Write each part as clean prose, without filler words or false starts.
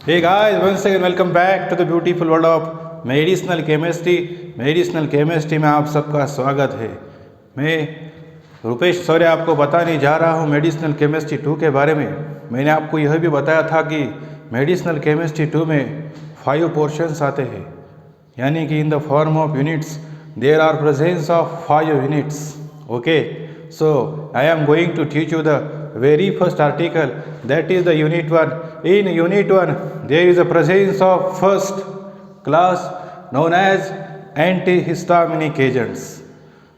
Hey guys, once again welcome back to the beautiful world of medicinal chemistry. Medicinal chemistry में आप सबका स्वागत है। मैं रुपेश सौर्य आपको बताने जा रहा हूँ मेडिसिनल केमिस्ट्री 2 के बारे में। मैंने आपको यह भी बताया था कि मेडिसिनल केमिस्ट्री 2 में 5 पोर्शंस आते हैं, यानी कि in the form of units there are presence of 5 units. Okay, so I am going to teach you the very first article, that is the unit 1. In unit 1 there is a presence of first class known as antihistaminic agents.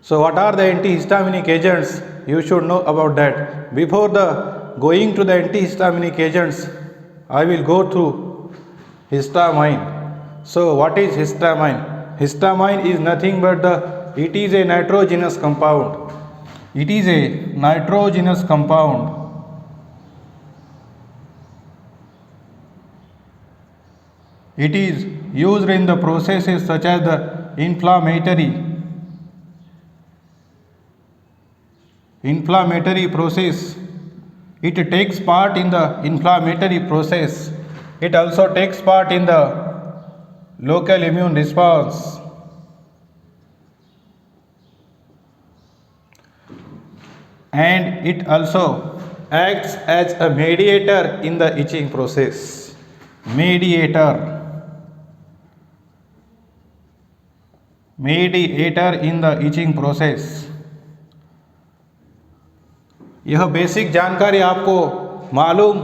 So what are the antihistaminic agents? You should know about that. Before the going to the antihistaminic agents, I will go through histamine. So what is histamine? Histamine is nothing but it is a nitrogenous compound. It is a nitrogenous compound. It is used in the processes such as the inflammatory process. It takes part in the inflammatory process. It also takes part in the local immune response. And it also acts as a mediator in the itching process. Mediator in the itching process. यह basic जानकारी आपको मालूम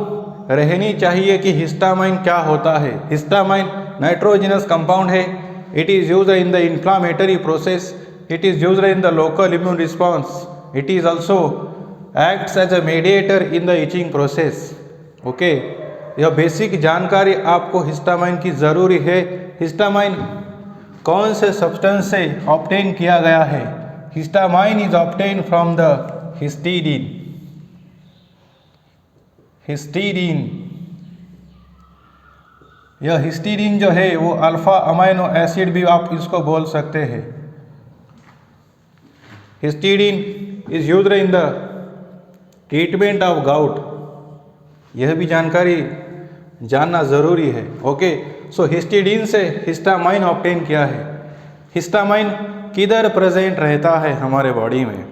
रहनी चाहिए कि histamine क्या होता है। हिस्टामाइन नाइट्रोजनस कंपाउंड है। It is used in the inflammatory process. It is used in the local immune response. It is also acts as a mediator in the itching process. Okay, यह basic जानकारी आपको histamine की ज़रूरी है। Histamine कौन से substance से obtain किया गया है? Histamine is obtain from the histidine. Histidine, यह हिस्टीडीन जो है वो अल्फा अमाइनो एसिड भी आप इसको बोल सकते हैं। Histidine is used in the treatment of gout. यह भी जानकारी जानना ज़रूरी है। ओके, सो हिस्टीडीन से हिस्टामाइन ऑब्टेन किया है। हिस्टामाइन किधर प्रेजेंट रहता है हमारे बॉडी में?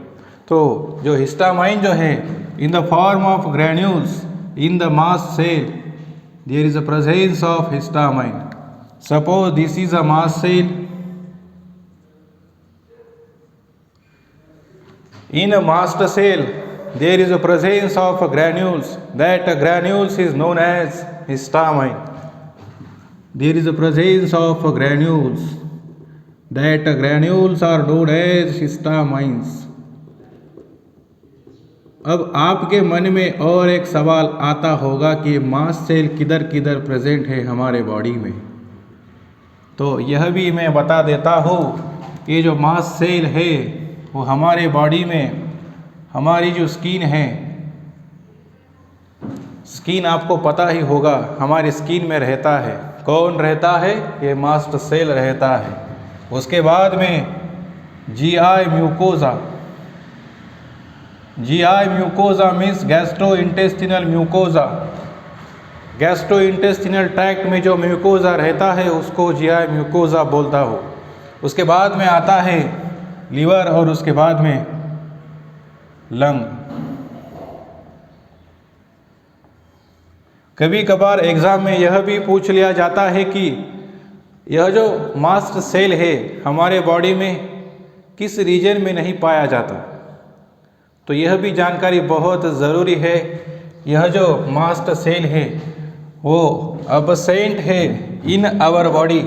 तो जो हिस्टामाइन जो है in the form of granules in the mast cell there is a presence of histamine. Suppose this is a mast cell. In a mast cell, there is a presence of granules. That granules is known as histamine. There is a presence of granules. That granules are known as histamines. अब आपके मन में और एक सवाल आता होगा कि मास्ट सेल किधर किधर प्रेजेंट है हमारे बॉडी में। तो यह भी मैं बता देता हूँ कि जो मास्ट सेल है वो हमारे बॉडी में, हमारी जो स्किन है, स्किन आपको पता ही होगा हमारी स्किन में रहता है। कौन रहता है? ये मास्ट सेल रहता है। उसके बाद में GI mucosa. GI mucosa means gastro intestinal mucosa. Gastro intestinal tract में जो म्यूकोजा रहता है उसको जीआई म्यूकोजा बोलता हो। उसके बाद में आता है लीवर और उसके बाद में लंग. कभी कभार एग्जाम में यह भी पूछ लिया जाता है कि यह जो मास्ट सेल है हमारे बॉडी में किस रीजन में नहीं पाया जाता। तो यह भी जानकारी बहुत ज़रूरी है। यह जो मास्ट सेल है वो अबसेंट है in our body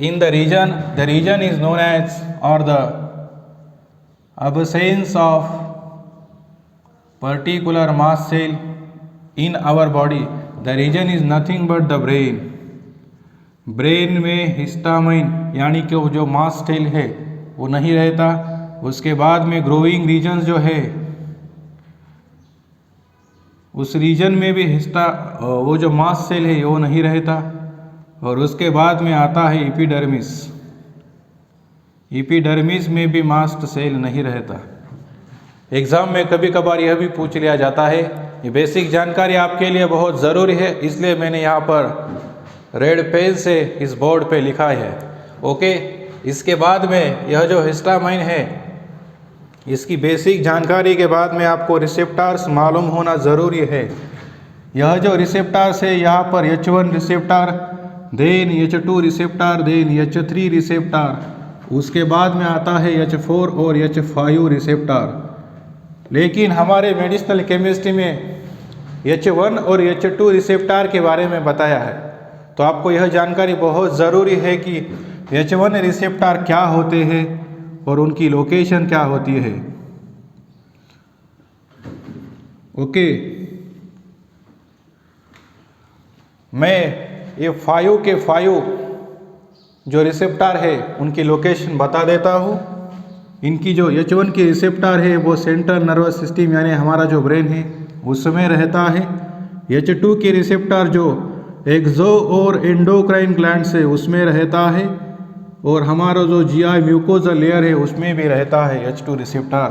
in the region is known as, or the absence of particular mast cell in our body, the region is nothing but the brain. Brain में हिस्टामाइन यानी कि वो जो mast cell है वो नहीं रहता। उसके बाद में ग्रोइंग रीजन्स जो है उस रीजन में भी वो जो मास्ट सेल है वो नहीं रहता। और उसके बाद में आता है एपिडर्मिस. एपिडर्मिस में भी मास्ट सेल नहीं रहता। एग्ज़ाम में कभी कभार यह भी पूछ लिया जाता है ये बेसिक जानकारी आपके लिए बहुत ज़रूरी है, इसलिए मैंने यहाँ पर रेड पेन से इस बोर्ड पे लिखा है। ओके, इसके बाद में यह जो हिस्टामाइन है, इसकी बेसिक जानकारी के बाद में आपको रिसेप्टर्स मालूम होना ज़रूरी है। यह जो रिसेप्टर्स है, यहाँ पर H1 receptor, then H2 receptor, then H3 receptor, उसके बाद में आता है H4 और H5 रिसेप्टर। लेकिन हमारे मेडिसिनल केमिस्ट्री में H1 और H2 रिसेप्टर के बारे में बताया है, तो आपको यह जानकारी बहुत ज़रूरी है कि H1 रिसेप्टर क्या होते हैं और उनकी लोकेशन क्या होती है। ओके, मैं ये 5 के 5 जो रिसेप्टर है उनकी लोकेशन बता देता हूँ। इनकी जो H1 की रिसेप्टर है वो सेंट्रल नर्वस सिस्टम यानी हमारा जो ब्रेन है उसमें रहता है। H2 की रिसेप्टर जो एक्सो और एंडोक्राइन ग्लैंड से उसमें रहता है, और हमारा जो GI म्यूकोजल लेयर है उसमें भी रहता है H2 रिसेप्टर।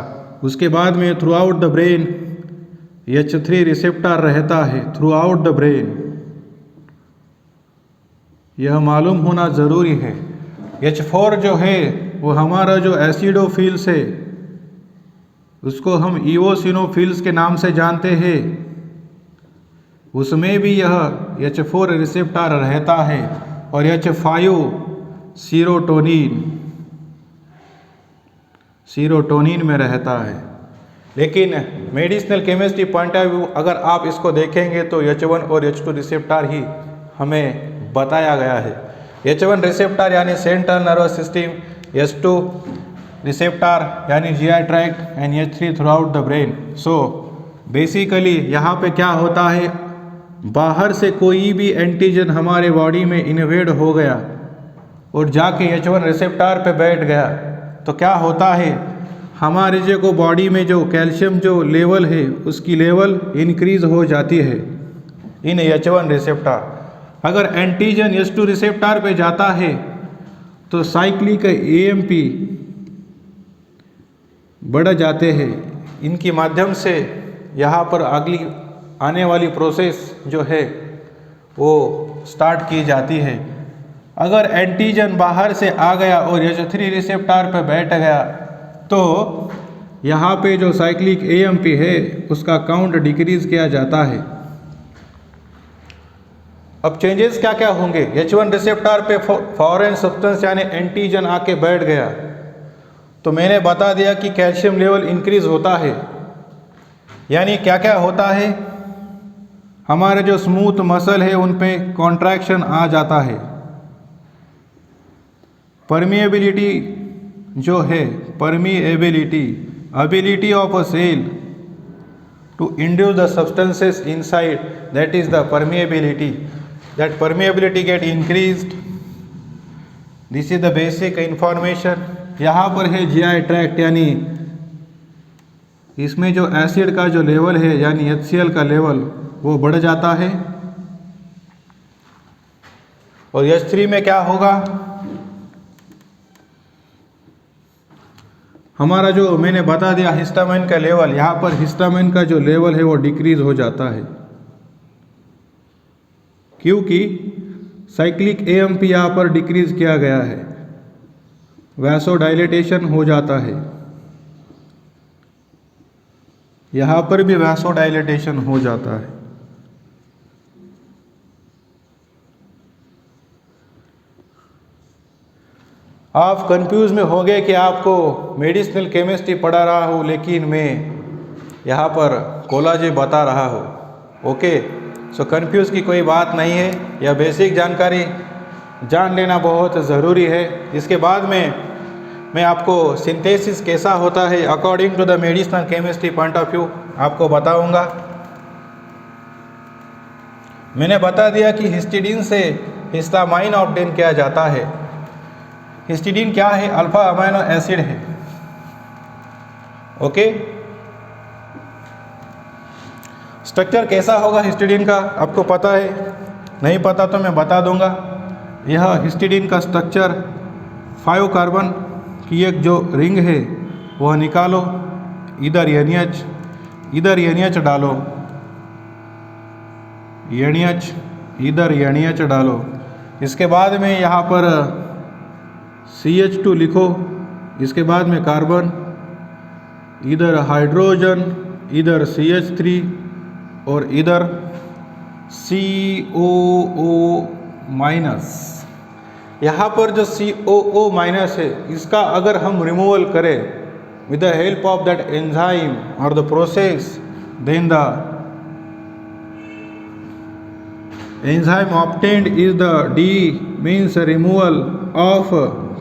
उसके बाद में through out the brain H3 receptor रहता है थ्रू आउट द ब्रेन, यह मालूम होना ज़रूरी है। H4 जो है वो हमारा जो एसिडोफिल्स है उसको हम इओसिनोफिल्स के नाम से जानते हैं, उसमें भी यह H4 रिसेप्टर रहता है। और H5 सीरोटोनिन में रहता है। लेकिन medicinal chemistry point of view अगर आप इसको देखेंगे तो H1 और H2 रिसेप्टर ही हमें बताया गया है। H1 रिसेप्टर यानी central nervous system, H2 receptor यानी GI tract, and H3 through out the brain. So basically यहाँ पे क्या होता है, बाहर से कोई भी एंटीजन हमारे बॉडी में इन्वेड हो गया और जाके H1 रिसेप्टर पे बैठ गया तो क्या होता है, हमारे जो बॉडी में जो कैल्शियम जो लेवल है उसकी लेवल इंक्रीज हो जाती है इन H1 रिसेप्टर। अगर एंटीजन H2 रिसेप्टर पे जाता है तो साइक्लिक AMP बढ़ जाते हैं। इनके माध्यम से यहाँ पर अगली आने वाली प्रोसेस जो है वो स्टार्ट की जाती है। अगर एंटीजन बाहर से आ गया और H3 रिसेप्टर पर बैठ गया तो यहाँ पे जो साइक्लिक AMP है उसका काउंट डिक्रीज किया जाता है। अब चेंजेस क्या क्या होंगे, H1 रिसेप्टर पे फॉरेन सब्सटेंस यानी एंटीजन आके बैठ गया तो मैंने बता दिया कि कैल्शियम लेवल इंक्रीज होता है। यानी क्या क्या होता है, हमारे जो स्मूथ मसल है उन पे कॉन्ट्रैक्शन आ जाता है। परमिएबिलिटी जो है, ability of a cell to induce the substances inside, that is the permeability, that permeability get increased. This is the basic information. यहाँ पर है GI ट्रैक्ट यानी इसमें जो एसिड का जो लेवल है यानी HCl का लेवल वो बढ़ जाता है। और H3 में क्या होगा, हमारा जो मैंने बता दिया हिस्टामाइन का लेवल, यहाँ पर हिस्टामाइन का जो लेवल है वो डिक्रीज हो जाता है क्योंकि साइक्लिक AMP यहाँ पर डिक्रीज किया गया है, वैसोडाइलेटेशन हो जाता है, यहाँ पर भी वैसोडाइलेटेशन हो जाता है। आप कंफ्यूज में हो गए कि आपको मेडिसिनल केमिस्ट्री पढ़ा रहा हूँ लेकिन मैं यहाँ पर कोलाजी बता रहा हूँ। ओके, सो कंफ्यूज की कोई बात नहीं है, यह बेसिक जानकारी जान लेना बहुत ज़रूरी है। इसके बाद में मैं आपको सिंथेसिस कैसा होता है according to the medicinal chemistry point of view आपको बताऊंगा। मैंने बता दिया कि हिस्टिडीन से हिस्टामाइन ऑब्टेन किया जाता है। हिस्टिडीन क्या है, अल्फा अमीनो एसिड है। ओके, स्ट्रक्चर कैसा होगा हिस्टिडीन का आपको पता है, नहीं पता तो मैं बता दूंगा। यह हिस्टिडीन का स्ट्रक्चर 5 कार्बन की एक जो रिंग है वह निकालो, इधर NH डालो, NH, इधर NH डालो। इसके बाद में यहाँ पर CH2 लिखो, इसके बाद में कार्बन, इधर हाइड्रोजन, इधर CH3 और इधर COO माइनस। यहाँ पर जो COO माइनस है इसका अगर हम रिमूवल करें with the help of that enzyme और the process, then the enzyme obtained is the D means removal of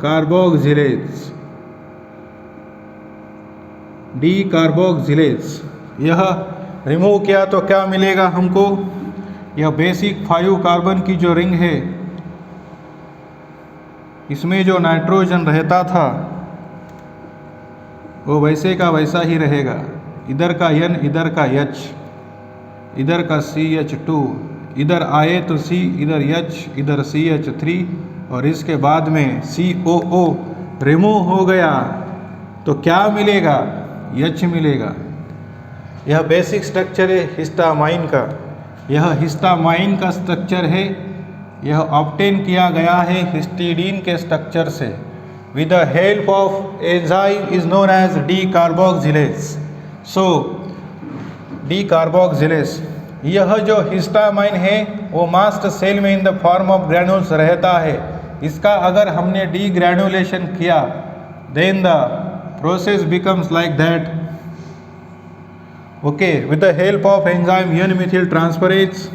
carboxylates, D carboxylates। यह रिमूव किया तो क्या मिलेगा हमको? यह बेसिक 5 कार्बन की जो रिंग है इसमें जो नाइट्रोजन रहता था वो वैसे का वैसा ही रहेगा। इधर का N, इधर का H, इधर का CH2, इधर आए तो C, इधर H, इधर CH3 और इसके बाद में COO रिमूव हो गया तो क्या मिलेगा? H मिलेगा। यह बेसिक स्ट्रक्चर है हिस्टामाइन का। यह हिस्टामाइन का स्ट्रक्चर है। यह ऑब्टेन किया गया है हिस्टीडीन के स्ट्रक्चर से। With the help of enzyme is known as decarboxylase. So decarboxylase, यह जो हिस्टामाइन है वो मास्ट सेल में in the form of granules रहता है। इसका अगर हमने डी ग्रैन्युलेशन किया then the process becomes like that. Okay, with the help of enzyme N methyl transferase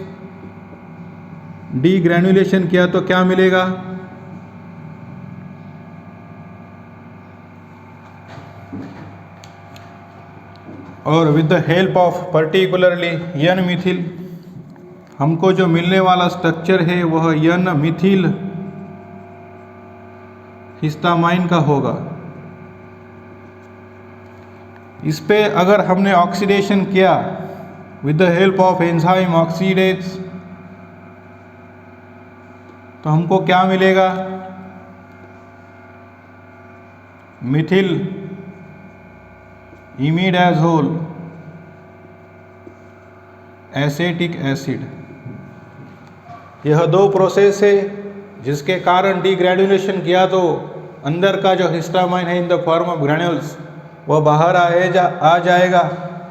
degranulation किया तो क्या मिलेगा? और with the help of particularly N methyl हमको जो मिलने वाला स्ट्रक्चर है वह N मिथिल हिस्टामाइन का होगा। इस पे अगर हमने ऑक्सीडेशन किया with the help of enzyme oxidase तो हमको क्या मिलेगा? Mithil imidazole acetic acid. यह दो प्रोसेस है जिसके कारण डी ग्रैन्युलेशन किया तो अंदर का जो हिस्टामाइन है in the form of granules वह बाहर आ जाएगा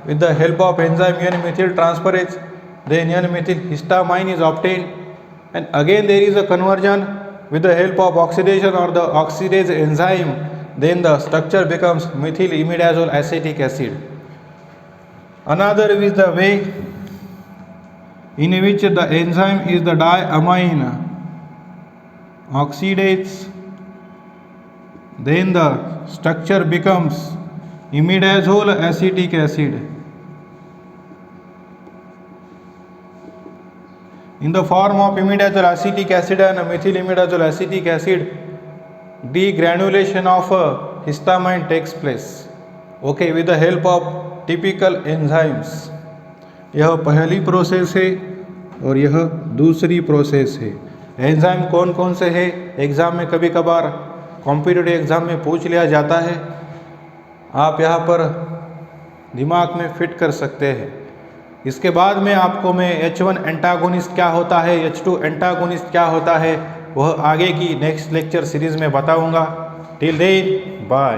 with the help of enzyme N methyl transferase. Then N methyl histamine is obtained and again there is a conversion with the help of oxidation or the oxidase enzyme, then the structure becomes methyl imidazole acetic acid. Another is the way in which the enzyme is the diamine oxidase, then the structure becomes imidazole acetic acid. In the form of imidazole acetic acid and methyl imidazole acetic acid, degranulation of histamine takes place. Okay, with the help of typical enzymes. यह पहली process है और यह दूसरी process है। Enzyme कौन कौन से है एग्ज़ाम में कभी कभार कॉम्पिटिटिव एग्ज़ाम में पूछ लिया जाता है। आप यहाँ पर दिमाग में फिट कर सकते हैं। इसके बाद में आपको मैं H1 एंटागोनिस्ट क्या होता है, H2 एंटागोनिस्ट क्या होता है वह आगे की नेक्स्ट लेक्चर सीरीज़ में बताऊंगा। Till then bye.